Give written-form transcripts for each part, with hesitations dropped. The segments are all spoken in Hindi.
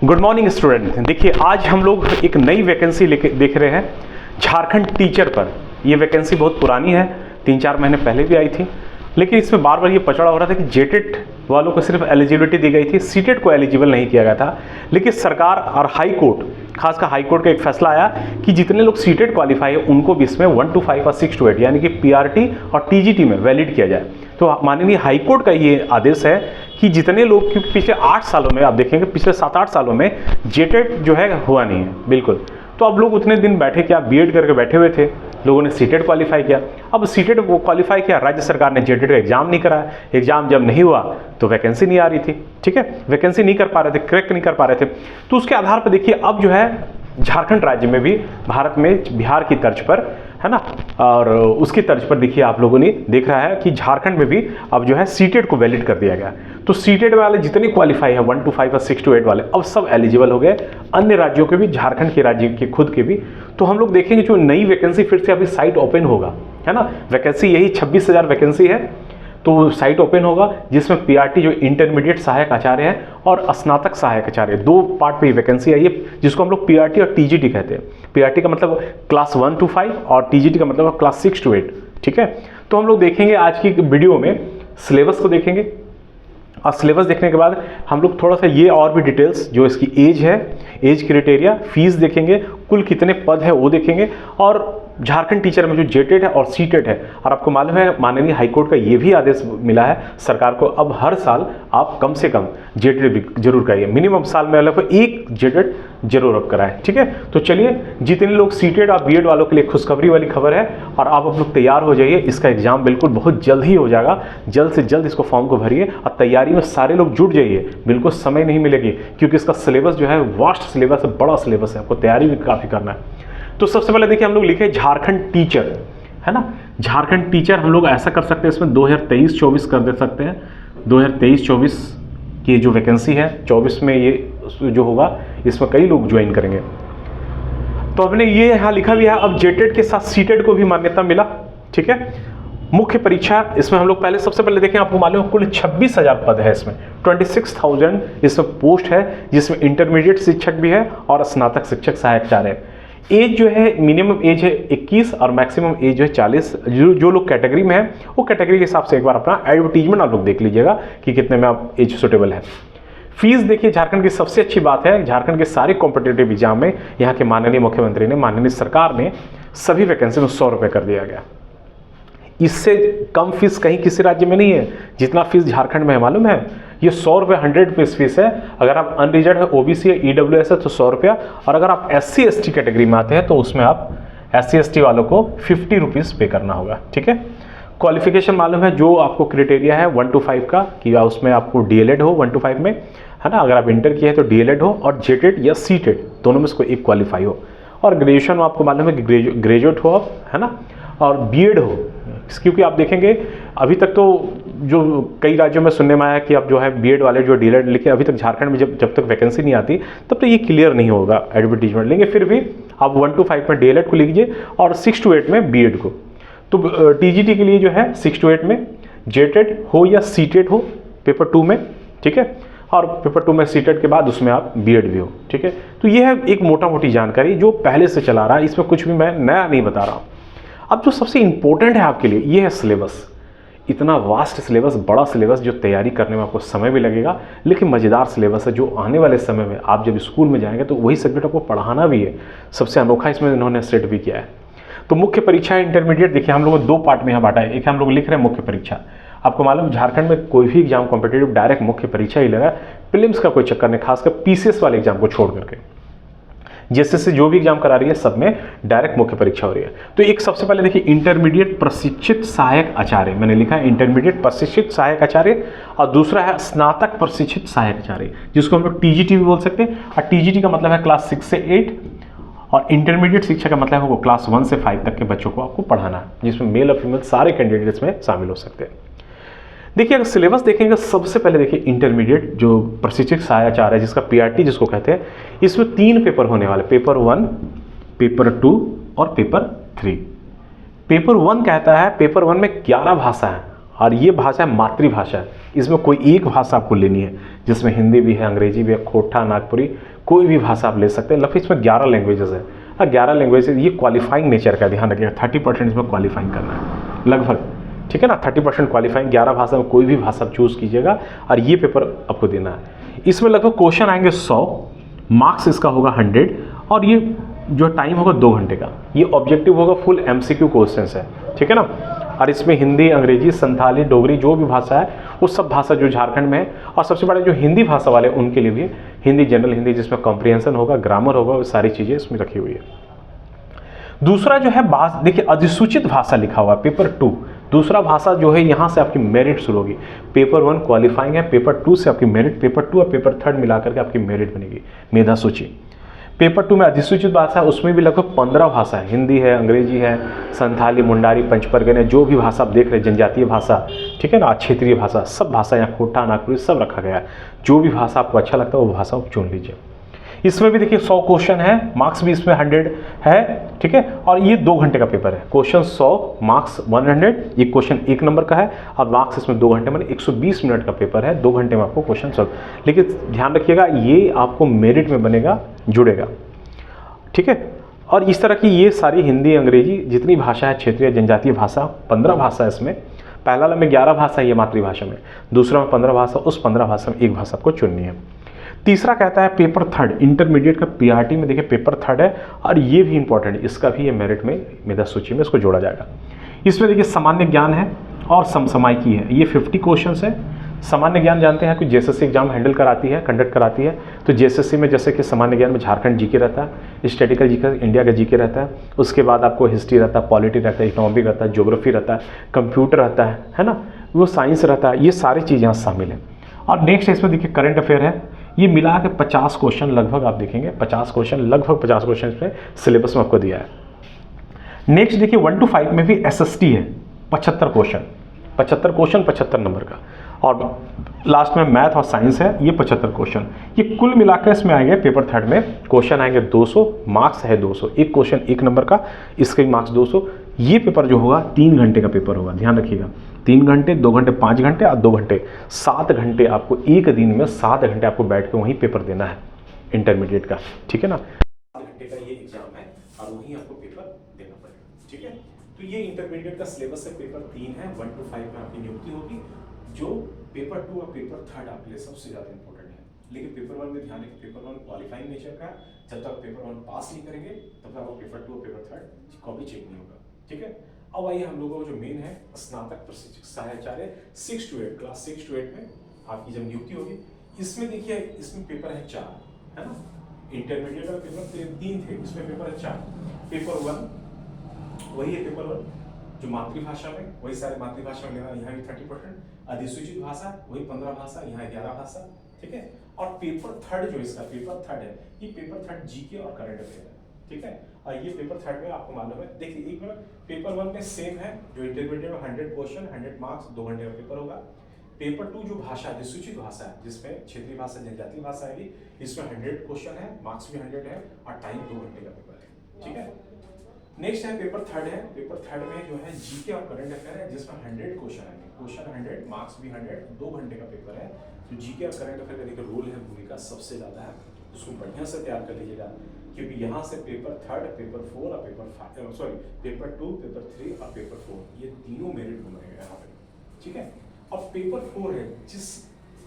Good morning student. देखिए आज हम लोग एक नई वैकेंसी लेके देख रहे हैं झारखंड टीचर पर। ये वैकेंसी बहुत पुरानी है, 3-4 महीने पहले भी आई थी, लेकिन इसमें बार बार ये पचड़ा हो रहा था कि जेटेट वालों को सिर्फ एलिजिबिलिटी दी गई थी, सीटेट को एलिजिबल नहीं किया गया था। लेकिन सरकार और हाई कोर्ट, खासकर हाई कोर्ट का एक फैसला आया कि जितने लोग सीटेट क्वालिफाई है उनको भी इसमें 1 to 5 और 6 to 8 यानी कि पीआरटी और टीजीटी में वैलिड किया जाए। तो माननीय हाई कोर्ट का ये आदेश है कि जितने लोग, क्योंकि पिछले 8 सालों में आप देखेंगे, पिछले 7-8 सालों में जेटेट जो है हुआ नहीं है बिल्कुल। तो अब लोग उतने दिन बैठे, क्या बीएड करके बैठे हुए थे, लोगों ने सीटेट क्वालिफाई किया। अब सीटेट को क्वालिफाई किया, राज्य सरकार ने जेटेट का एग्जाम नहीं कराया। एग्जाम जब नहीं हुआ तो वैकेंसी नहीं आ रही थी, ठीक है, वैकेंसी नहीं कर पा रहे थे, क्रैक नहीं कर पा रहे थे। तो उसके आधार पर देखिए अब जो है झारखंड राज्य में भी भारत में बिहार की तर्ज पर, है ना, और उसकी तर्ज पर देखिए आप लोगों ने देख रहा है कि झारखंड में भी अब जो है सीटेट को वैलिड कर दिया गया। तो सीटेट वाले जितने क्वालिफाई है 1 to 5 और 6 to 8 वाले अब सब एलिजिबल हो गए, अन्य राज्यों के भी, झारखंड के राज्य के खुद के भी। तो हम लोग देखेंगे जो नई वैकेंसी फिर से अभी साइट ओपन होगा, है ना, वैकेंसी यही 26,000 वैकेंसी है। तो साइट ओपन होगा जिसमें पीआरटी जो इंटरमीडिएट सहायक आचार्य है और स्नातक सहायक आचार्य, 2 पार्ट पे वैकेंसी आई है, जिसको हम लोग पीआरटी और टीजीटी कहते हैं। पीआरटी का मतलब क्लास 1 to 5 और टीजीटी का मतलब क्लास 6 to 8, ठीक है। तो हम लोग देखेंगे आज की वीडियो में सिलेबस को देखेंगे, और सिलेबस देखने के बाद हम लोग थोड़ा सा ये और भी डिटेल्स, जो इसकी एज है, एज क्राइटेरिया, फीस देखेंगे, कुल कितने पद है वो देखेंगे, और झारखंड टीचर में जो जेटेट है और सीटेट है। और आपको मालूम है माननीय हाईकोर्ट का ये भी आदेश मिला है सरकार को, अब हर साल आप कम से कम जेटेट भी जरूर कराइए, मिनिमम साल में अलग एक जेटेट जरूर अब कराएं, ठीक है। तो चलिए, जितने लोग सीटेट और बीएड वालों के लिए खुशखबरी वाली खबर है, और आप लोग तैयार हो जाइए, इसका एग्जाम बिल्कुल बहुत जल्द ही हो जाएगा। जल्द से जल्द इसको फॉर्म को भरिए और तैयारी में सारे लोग जुट जाइए, बिल्कुल समय नहीं मिलेगी, क्योंकि इसका सिलेबस जो है वास्ट सिलेबस है, बड़ा सिलेबस है, आपको तैयारी भी काफ़ी करना है। तो सबसे पहले देखिए हम लोग लिखे झारखंड टीचर, है ना, झारखंड टीचर हम लोग ऐसा कर सकते हैं, इसमें 2023-24 कर दे सकते हैं। 2023-24 की जो वैकेंसी है, 24 में ये जो होगा इसमें कई लोग ज्वाइन करेंगे। तो हमने ये यहाँ लिखा भी है, अब जेटेट के साथ सीटेट को भी मान्यता मिला, ठीक है। मुख्य परीक्षा इसमें हम लोग पहले सबसे पहले देखें, आपको मालूम है कुल 26,000 पद है इसमें, 26,000 इसमें पोस्ट है, जिसमें इंटरमीडिएट शिक्षक भी है और स्नातक शिक्षक सहायक आचार्य है। एज जो है, मिनिमम एज है 21 और मैक्सिमम एज जो है 40। जो लोग कैटेगरी में है वो कैटेगरी के हिसाब से एक बार अपना एडवर्टीजमेंट आप लोग देख लीजिएगा कि कितने में आप एज सुटेबल है। फीस देखिए, झारखंड की सबसे अच्छी बात है, झारखंड के सारे कॉम्पिटिटिव एग्जाम में यहाँ के माननीय मुख्यमंत्री ने, माननीय सरकार ने सभी वैकेंसी में 100 रुपये कर दिया गया। इससे कम फीस कहीं किसी राज्य में नहीं है जितना फीस झारखंड में है, मालूम है। ये 100 रुपये 100 रुपीज़ फीस है। अगर आप अनरिजर्व है, ओबीसी है, ईडब्ल्यूएस है तो 100 रुपया, और अगर आप एससी एसटी कैटेगरी में आते हैं तो उसमें आप एससी एसटी वालों को 50 रुपीज़ पे करना होगा, ठीक है। क्वालिफिकेशन मालूम है, जो आपको क्राइटेरिया है 1 to 5 का, कि उसमें आपको डीएलएड हो 1 to 5 में, है ना, अगर आप इंटर किए हैं तो डीएलएड हो, और जेटेट या सीटेट दोनों में से कोई एक क्वालिफाई हो, और ग्रेजुएशन में आपको मालूम है कि ग्रेजुएट हो आप, है ना, और बीएड हो। क्योंकि आप देखेंगे अभी तक तो जो कई राज्यों में सुनने में आया कि अब जो है बीएड वाले जो डीएलएड, लेकिन अभी तक झारखंड में जब तक वैकेंसी नहीं आती तब तो ये क्लियर नहीं होगा एडवर्टीजमेंट, लेंगे फिर भी आप 1 to 5 में डीएलएड को लीजिए और 6 to 8 में बीएड को। तो टीजीटी के लिए जो है 6 to 8 में जेटेट हो या सीटेट हो पेपर 2 में, ठीक है, और पेपर 2 में सीटेट के बाद उसमें आप बीएड भी हो, ठीक है। तो ये है एक मोटा मोटी जानकारी जो पहले से चला रहा है, इसमें कुछ भी मैं नया नहीं बता रहा हूँ। अब जो सबसे इंपॉर्टेंट है आपके लिए ये है सिलेबस। इतना वास्ट सिलेबस, बड़ा सिलेबस, जो तैयारी करने में आपको समय भी लगेगा, लेकिन मज़ेदार सिलेबस है, जो आने वाले समय में आप जब स्कूल में जाएंगे तो वही सब्जेक्ट आपको पढ़ाना भी है। सबसे अनोखा इसमें इन्होंने सेट भी किया है। तो मुख्य परीक्षा इंटरमीडिएट देखिए हम लोगों ने 2 पार्ट में यहाँ बांटा है। एक हम लोग लिख रहे हैं मुख्य परीक्षा। आपको मालूम झारखंड में कोई भी एग्जाम कॉम्पिटेटिव डायरेक्ट मुख्य परीक्षा ही लगा, प्रीलिम्स का कोई चक्कर नहीं, खासकर पीसीएस वाले एग्जाम को छोड़ करके। जैसे जो भी एग्जाम करा रही है सब में डायरेक्ट मुख्य परीक्षा हो रही है। तो एक सबसे पहले देखिए इंटरमीडिएट प्रशिक्षित सहायक आचार्य, मैंने लिखा है इंटरमीडिएट प्रशिक्षित सहायक आचार्य, और दूसरा है स्नातक प्रशिक्षित सहायक आचार्य, जिसको हम लोग टीजीटी भी बोल सकते हैं। और टीजीटी का मतलब है क्लास 6 से 8, और इंटरमीडिएट शिक्षा का मतलब है वो क्लास 1 से 5 तक के बच्चों को आपको पढ़ाना है, जिसमें मेल और फीमेल सारे कैंडिडेट्स में शामिल हो सकते हैं। देखिए अगर सिलेबस देखेंगे, सबसे पहले देखिए इंटरमीडिएट जो प्रशिक्षक सहायक आचार्य है, जिसका पीआरटी जिसको कहते हैं, इसमें 3 पेपर होने वाले, पेपर 1, पेपर 2 और पेपर 3। पेपर 1 कहता है, पेपर 1 में 11 भाषा है, और ये भाषा है मातृभाषा है, इसमें कोई एक भाषा आपको लेनी है, जिसमें हिंदी भी है, अंग्रेजी भी है, खोटा, नागपुरी, कोई भी भाषा आप ले सकते हैं। लफी इसमें 11 लैंग्वेजेस है। 11 लैंग्वेजेस, ये क्वालिफाइंग नेचर का, ध्यान रखिएगा 30% इसमें क्वालिफाइंग करना है लगभग, ठीक है ना। 30% क्वालिफाइंग, 11 भाषा में कोई भी भाषा चूज़ कीजिएगा और ये पेपर आपको देना है। इसमें लगभग क्वेश्चन आएंगे 100, मार्क्स इसका होगा 100 और ये जो टाइम होगा 2 घंटे का। ये ऑब्जेक्टिव होगा, फुल MCQ क्वेश्चंस है, ठीक है ना। और इसमें हिंदी, अंग्रेजी, संथाली, डोगरी जो भी भाषा है वो सब भाषा जो झारखंड में है, और सबसे बड़ा जो हिंदी भाषा वाले उनके लिए भी हिंदी, जनरल हिंदी जिसमें कॉम्प्रिहेंशन होगा, ग्रामर होगा, वो सारी चीज़ें इसमें रखी हुई है। दूसरा जो है देखिए अधिसूचित भाषा लिखा हुआ है पेपर 2। दूसरा भाषा जो है यहाँ से आपकी मेरिट शुरू होगी। पेपर 1 क्वालिफाइंग है, पेपर 2 से आपकी मेरिट, पेपर 2 और पेपर 3 मिलाकर के आपकी मेरिट बनेगी, मेधा सूची। पेपर 2 में अधिसूचित भाषा है, उसमें भी लगभग 15 भाषा है, हिंदी है, अंग्रेजी है, संथाली, मुंडारी, पंचपरगने, जो भी भाषा आप देख रहे हैं, जनजातीय भाषा, ठीक है ना, क्षेत्रीय भाषा, सब भाषा यहाँ खोटा, नागपुरी सब रखा गया है। जो भी भाषा आपको अच्छा लगता है वो भाषा आप चुन लीजिए। इसमें भी देखिए 100 क्वेश्चन है, मार्क्स भी इसमें 100 है, ठीक है। और ये 2 घंटे का पेपर है। क्वेश्चन 100, मार्क्स 100, ये क्वेश्चन 1 नंबर का है और मार्क्स इसमें 2 घंटे में, 120 मिनट का पेपर है, 2 घंटे में आपको क्वेश्चन सॉल्व। लेकिन ध्यान रखिएगा ये आपको मेरिट में बनेगा, जुड़ेगा, ठीक है। और इस तरह की ये सारी हिंदी, अंग्रेजी जितनी भाषा है, क्षेत्रीय जनजातीय भाषा, 15 भाषा है इसमें। पहला वाला में 11 भाषा है ये मातृभाषा में, दूसरा में 15 भाषा, उस 15 भाषा में एक भाषा आपको चुननी है। तीसरा कहता है पेपर 3 इंटरमीडिएट का PRT में देखिए पेपर 3 है और ये भी इंपॉर्टेंट है, इसका भी ये मेरिट में, मेधा सूची में इसको जोड़ा जाएगा। इसमें देखिए सामान्य ज्ञान है और समसामयिकी है, ये 50 क्वेश्चन है। सामान्य ज्ञान जानते हैं कि JSSC एग्जाम हैंडल कराती है, कंडक्ट कराती है, तो JSSC में जैसे कि सामान्य ज्ञान में झारखंड जीके रहता है, स्टैटिकल जीके इंडिया का जीके रहता है, उसके बाद आपको हिस्ट्री रहता है, पॉलिटी रहता है, इकोनॉमिक रहता है, ज्योग्राफी रहता है, कंप्यूटर रहता है ना, वो साइंस रहता है, ये सारी चीज़ें यहाँ शामिल हैं। और नेक्स्ट इसमें देखिए करंट अफेयर है, ये मिला के 50 क्वेश्चन लगभग आप देखेंगे, 50 क्वेश्चन, लगभग 50 क्वेश्चन इसमें सिलेबस में आपको दिया है। नेक्स्ट देखिए 1 to 5 में भी SST है, 75 क्वेश्चन, 75 नंबर का। और लास्ट में मैथ और साइंस है, ये 75 क्वेश्चन। ये कुल मिलाकर इसमें आएंगे पेपर 3 में क्वेश्चन आएंगे 200, मार्क्स है 200, एक क्वेश्चन 1 नंबर का, इसके मार्क्स 200। ये पेपर जो होगा 3 घंटे का पेपर होगा, ध्यान रखिएगा, 3 घंटे, 2 घंटे, 5 घंटे और 2 घंटे, 7 घंटे आपको एक दिन में 7 घंटे आपको बैठ के वहीं पेपर देना है इंटरमीडिएट का, ठीक है ना। 7 घंटे का ये एग्जाम है और वहीं आपको पेपर देना पड़ेगा, ठीक है। तो ये इंटरमीडिएट का सिलेबस है, पेपर 3 है, 1 to 5 में आपकी नियुक्ति होगी। जो पेपर 2 और पेपर 3 आपके लिए सबसे ज़्यादा इंपॉर्टेंट है। लेकिन पेपर 1 में ध्यान रखिए, पेपर 1 क्वालिफाइंग नेचर का, जब तक पेपर 1 पास नहीं करेंगे तब तक आपको पेपर 2 और पेपर 3 कॉपी चेक नहीं होगा, ठीक है। अब आइए हम लोगों को जो मेन है स्नातक प्रशिक्षक सहायचार्य 6 to 8, क्लास 6 to 8 में आपकी जब नियुक्ति होगी, इसमें देखिए इसमें पेपर है 4, है ना। इंटरमीडिएट का पेपर 3 थे, इसमें पेपर है 4। पेपर 1 वही है, पेपर 1 जो मातृभाषा में, वही सारे मातृभाषा में लेना, यहाँ भी 30%, अधिसूचित भाषा वही 15 भाषा, यहाँ 11 भाषा, ठीक है। और पेपर 3 जो इसका पेपर 3 है, ये पेपर 3 जीके और करंट अफेयर है, ठीक है। और ये पेपर 3 में आपको मालूम है, देखिए एक मिनट, पेपर 1 में सेम है, जो इंटरमीडिएट में 100 क्वेश्चन, 100 मार्क्स, 2 घंटे का पेपर होगा। पेपर 2 जो भाषा अधिसूचित भाषा है, जिसमें क्षेत्रीय भाषा, जनजातीय भाषा आएगी, इसमें 100 क्वेश्चन है, मार्क्स भी 100 है और टाइम 2 घंटे का पेपर है, ठीक है। नेक्स्ट है पेपर 3 है, पेपर 3 में जो है जीके और करंट अफेयर है, जिसमें 100 क्वेश्चन आएंगे, क्वेश्चन 100, मार्क्स भी 100, 2 घंटे का पेपर है। तो जीके और करंट अफेयर का देखिए रोल है, भूमिका सबसे ज़्यादा है, उसको बढ़िया से तैयार कर लीजिएगा, क्योंकि यहाँ से पेपर 3, पेपर 4 और पेपर 5, सॉरी पेपर 2, पेपर 3 और पेपर 4, ये तीनों मेरिट बनेंगे यहाँ पे, ठीक है। अब पेपर 4 है, जिस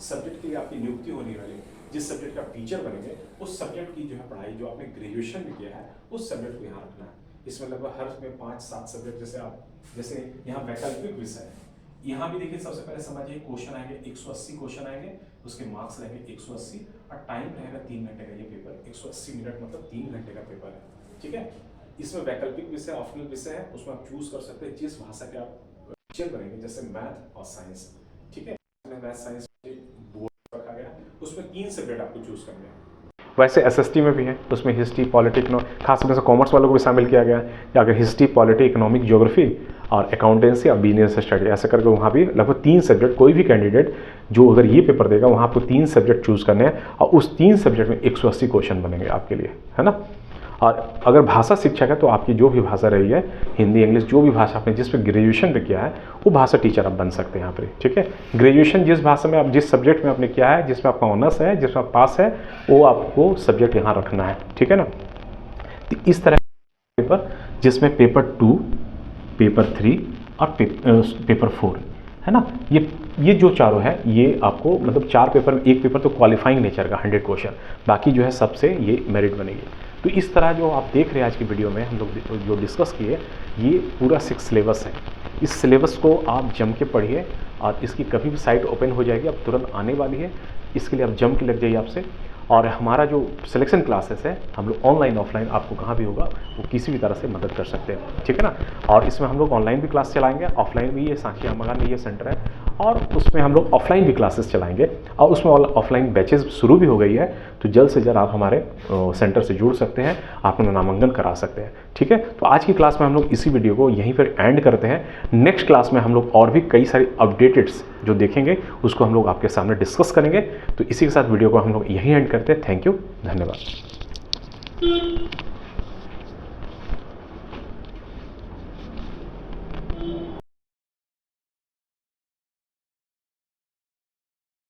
सब्जेक्ट के लिए आपकी नियुक्ति होने वाली है, जिस सब्जेक्ट का टीचर बनेंगे, उस सब्जेक्ट की जो है पढ़ाई, जो आपने ग्रेजुएशन में किया है, उस सब्जेक्ट को यहाँ रखना है। इसमें लगभग हर में 5-7 सब्जेक्ट, जैसे यहाँ वैकल्पिक विषय है, यहाँ भी देखिए सबसे पहले समझिए क्वेश्चन आएंगे 180 क्वेश्चन आएंगे, उसके मार्क्स रहेंगे 180 और टाइम रहेगा 3 घंटे का। ये पेपर 180 मिनट मतलब 3 घंटे का पेपर है, ठीक है। इसमें वैकल्पिक विषय, ऑप्शनल विषय है, उसमें आप चूज कर सकते हैं जिस भाषा के आप टीचर बनेंगे, जैसे मैथ और साइंस, ठीक है। मैथ साइंस बोर्ड रखा गया, उसमें 3 सब्जेक्ट आपको चूज करने हैं। वैसे SST में भी है, उसमें हिस्ट्री, पॉलिटी, खासकर से कॉमर्स वालों को भी शामिल किया गया है, या अगर हिस्ट्री, पॉलिटी, इकोनॉमिक, ज्योग्राफी और अकाउंटेंसी और बिजनेस स्टडी, ऐसे करके वहाँ भी लगभग 3 सब्जेक्ट, कोई भी कैंडिडेट जो अगर ये पेपर देगा वहाँ आपको 3 सब्जेक्ट चूज़ करने हैं और उस 3 सब्जेक्ट में 180 क्वेश्चन बनेंगे आपके लिए, है ना। और अगर भाषा शिक्षक है तो आपकी जो भी भाषा रही है, हिंदी इंग्लिश जो भी भाषा आपने जिस पे ग्रेजुएशन पे किया है वो भाषा टीचर आप बन सकते हैं यहाँ पर। ठीक है, ग्रेजुएशन जिस भाषा में आप जिस सब्जेक्ट में आपने किया है, जिसमें आपका ऑनर्स है, जिसमें आप पास है, वो आपको सब्जेक्ट यहाँ रखना है। ठीक है ना, तो इस तरह पेपर जिसमें पेपर 2, पेपर 3 और पेपर 4 है ना, ये जो चारों है ये आपको मतलब 4 पेपर में, एक पेपर तो क्वालिफाइंग नेचर का 100 क्वेश्चन, बाकी जो है सबसे ये मेरिट बनेगी। तो इस तरह जो आप देख रहे हैं आज की वीडियो में हम लोग जो डिस्कस किए, ये पूरा 6 सिलेबस है। इस सिलेबस को आप जम के पढ़िए और इसकी कभी भी साइट ओपन हो जाएगी, अब तुरंत आने वाली है, इसके लिए आप जम के लग जाइए आपसे। और हमारा जो सिलेक्शन क्लासेस है हम लोग ऑनलाइन ऑफलाइन आपको कहाँ भी होगा वो किसी भी तरह से मदद कर सकते हैं। ठीक है ना, और इसमें हम लोग ऑनलाइन भी क्लास चलाएंगे, ऑफलाइन भी, ये सांची अमगान में ये सेंटर है, और उसमें हम लोग ऑफलाइन भी क्लासेस चलाएंगे, और उसमें ऑफलाइन बैचेस शुरू भी हो गई है। तो जल्द से जल्द आप हमारे सेंटर से जुड़ सकते हैं, आप अपना नामांकन करा सकते हैं। ठीक है, तो आज की क्लास में हम लोग इसी वीडियो को यहीं पर एंड करते हैं। नेक्स्ट क्लास में हम लोग और भी कई सारी अपडेटेड्स जो देखेंगे उसको हम लोग आपके सामने डिस्कस करेंगे। तो इसी के साथ वीडियो को हम लोग यहीं एंड करते हैं। थैंक यू, धन्यवाद।